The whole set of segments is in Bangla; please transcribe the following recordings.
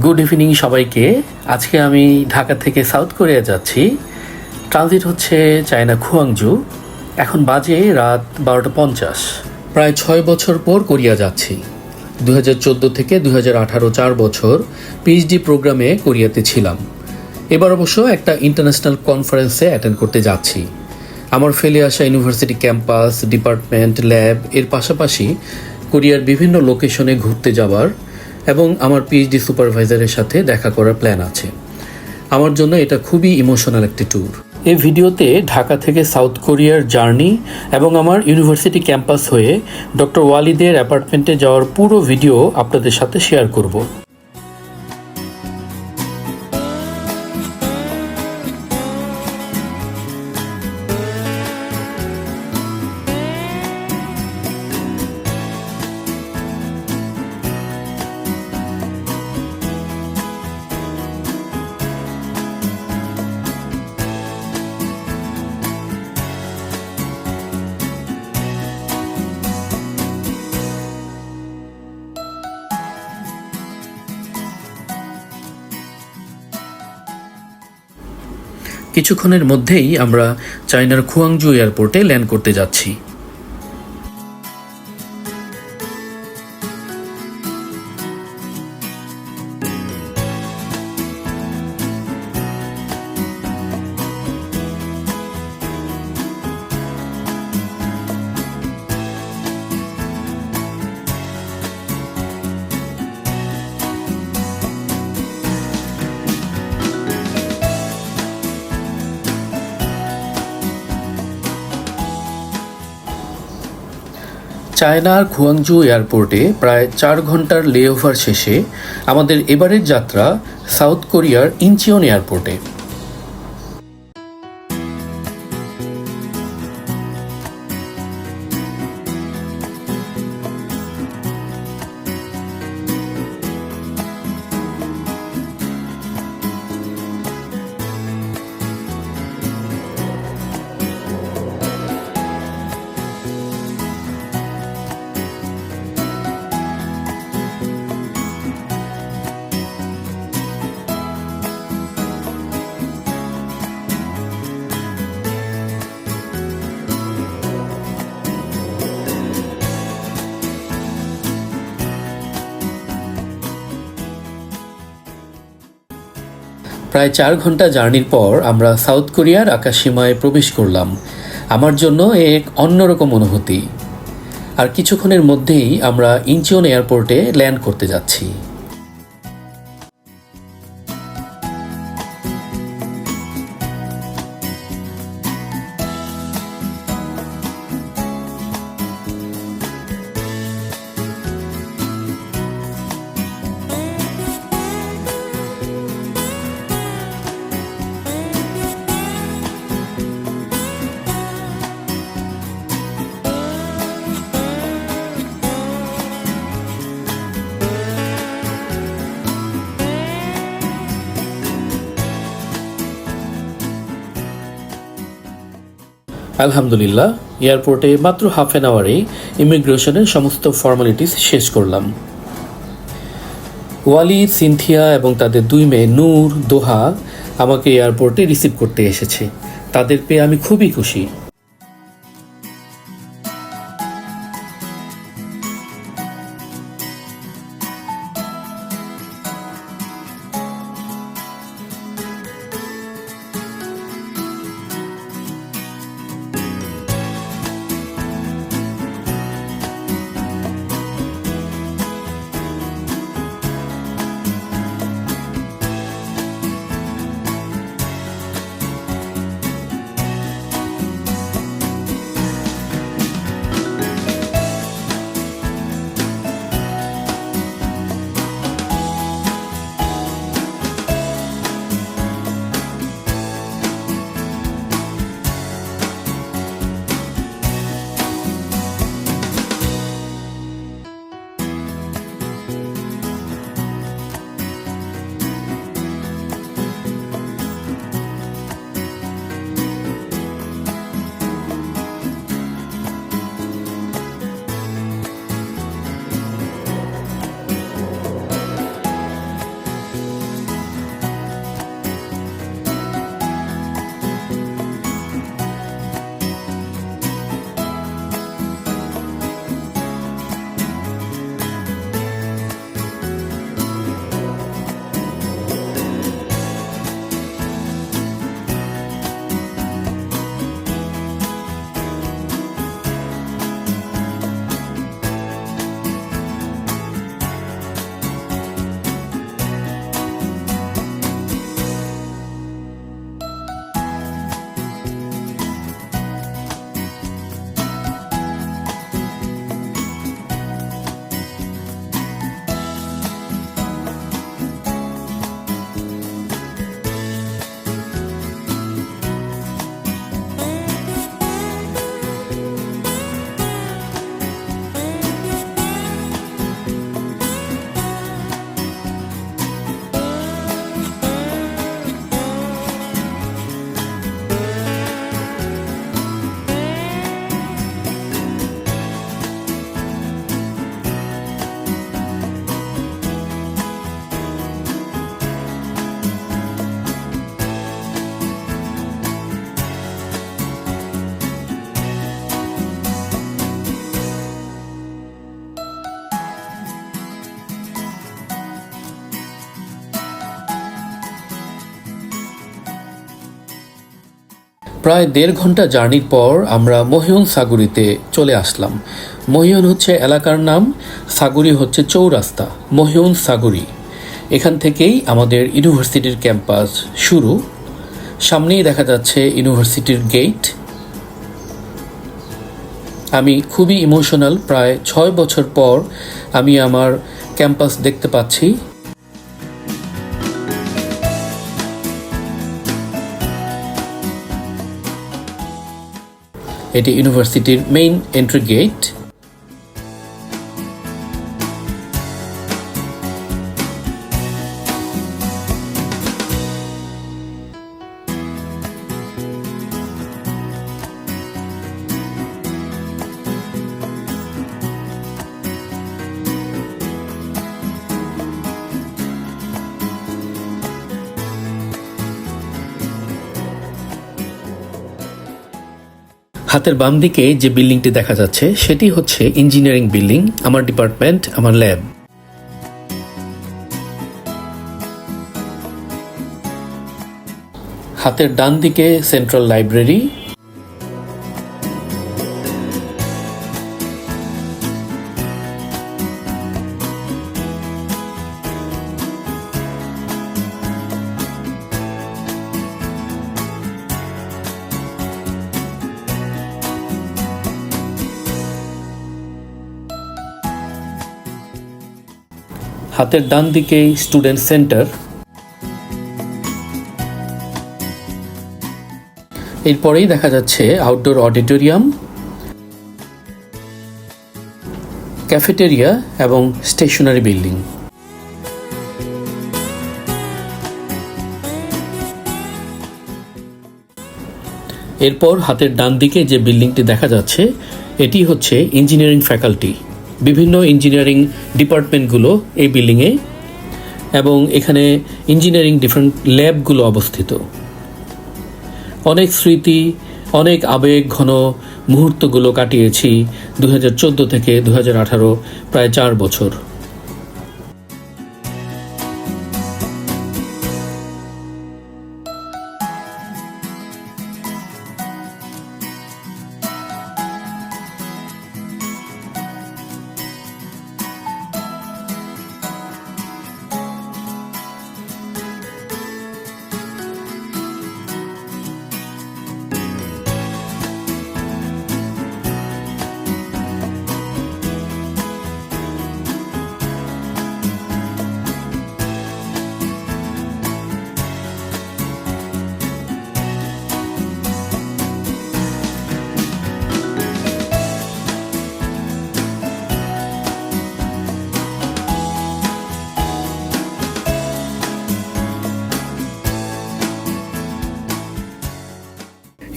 গুড ইভিনিং সবাইকে। আজকে আমি ঢাকা থেকে সাউথ কোরিয়া যাচ্ছি। ট্রানজিট হচ্ছে চায়না খুয়াংজু। এখন বাজে রাত 12:50। প্রায় 6 বছর পর কোরিয়া যাচ্ছি। 2014 থেকে 2018 4 বছর পিএইচডি প্রোগ্রামে কোরিয়াতে ছিলাম। এবার অবশ্য একটা ইন্টারন্যাশনাল কনফারেন্সে অ্যাটেন্ড করতে যাচ্ছি। আমার ফেলে আসা ইউনিভার্সিটি ক্যাম্পাস, ডিপার্টমেন্ট, ল্যাব এর পাশাপাশি কোরিয়ার বিভিন্ন লোকেশনে ঘুরতে যাওয়ার এবং আমার পিএইচডি সুপারভাইজারের সাথে দেখা করার প্ল্যান আছে। আমার জন্য এটা খুবই ইমোশনাল একটি ট্যুর। এই ভিডিওতে ঢাকা থেকে সাউথ কোরিয়ার জার্নি এবং আমার ইউনিভার্সিটি ক্যাম্পাস হয়ে ডক্টর ওয়ালিদের অ্যাপার্টমেন্টে যাওয়ার পুরো ভিডিও আপনাদের সাথে শেয়ার করব। কিছুক্ষণের মধ্যেই আমরা চায়নার খুয়াংজু এয়ারপোর্টে ল্যান্ড করতে যাচ্ছি। চায়নার খুয়াংজু এয়ারপোর্টে প্রায় 4 ঘন্টার লেওভার শেষে আমাদের এবারের যাত্রা সাউথ কোরিয়ার ইনচিয়ন এয়ারপোর্টে। প্রায় 4 ঘন্টা জার্নির পর আমরা সাউথ কোরিয়ার আকাশসীমায় প্রবেশ করলাম। আমার জন্য এক অন্যরকম অনুভূতি। আর কিছুক্ষণের মধ্যেই আমরা ইনচিয়ন এয়ারপোর্টে ল্যান্ড করতে যাচ্ছি। আলহামদুলিল্লাহ, এয়ারপোর্টে মাত্র হাফ অ্যান আওয়ারেই ইমিগ্রেশনের সমস্ত ফর্মালিটিস শেষ করলাম। ওয়ালি, সিনথিয়া এবং তাদের 2 মেয়ে নূর, দোহা আমাকে এয়ারপোর্টে রিসিভ করতে এসেছে। তাদের পেয়ে আমি খুবই খুশি। প্রায় 1.5 ঘন্টা জার্নির পর আমরা মহিউন সাগুরিতে চলে আসলাম। মহিউন হচ্ছে এলাকার নাম, সাগুরি হচ্ছে চৌরাস্তা। মহিউন সাগুরি, এখান থেকেই আমাদের ইউনিভার্সিটির ক্যাম্পাস শুরু। সামনেই দেখা যাচ্ছে ইউনিভার্সিটির গেট। আমি খুবই ইমোশনাল, প্রায় 6 বছর পর আমি আমার ক্যাম্পাস দেখতে পাচ্ছি। এটি ইউনিভার্সিটির মেইন এন্ট্রি গেট। হাতের বাম দিকে যে বিল্ডিংটি দেখা যাচ্ছে সেটি হচ্ছে ইঞ্জিনিয়ারিং বিল্ডিং, আমার ডিপার্টমেন্ট, আমার ল্যাব। হাতের ডান দিকে সেন্ট্রাল লাইব্রেরি। হাতের ডান দিকে স্টুডেন্ট সেন্টার। এরপরেই দেখা যাচ্ছে আউটডোর অডিটোরিয়াম, ক্যাফেটেরিয়া এবং স্টেশনারি বিল্ডিং। এরপর হাতের ডান দিকে যে বিল্ডিংটি দেখা যাচ্ছে এটি হচ্ছে ইঞ্জিনিয়ারিং ফ্যাকাল্টি। বিভিন্ন ইঞ্জিনিয়ারিং ডিপার্টমেন্টগুলো এই বিল্ডিংয়ে, এবং এখানে ইঞ্জিনিয়ারিং ডিফারেন্ট ল্যাবগুলো অবস্থিত। অনেক স্মৃতি, অনেক আবেগ ঘন মুহূর্তগুলো কাটিয়েছি 2014 থেকে 2018, প্রায় 4 বছর।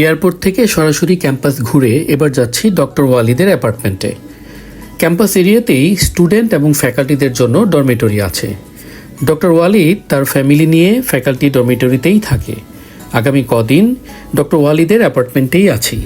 এয়ারপোর্ট থেকে সরাসরি ক্যাম্পাস ঘুরে এবার যাচ্ছি ডক্টর ওয়ালিদের অ্যাপার্টমেন্টে। ক্যাম্পাস এরিয়াতেই স্টুডেন্ট এবং ফ্যাকাল্টিদের জন্য ডরমেটরি আছে। ডক্টর ওয়ালিদ তার ফ্যামিলি নিয়ে ফ্যাকাল্টি ডরমেটরিতেই থাকে। আগামী কদিন ডক্টর ওয়ালিদের অ্যাপার্টমেন্টেই আছি।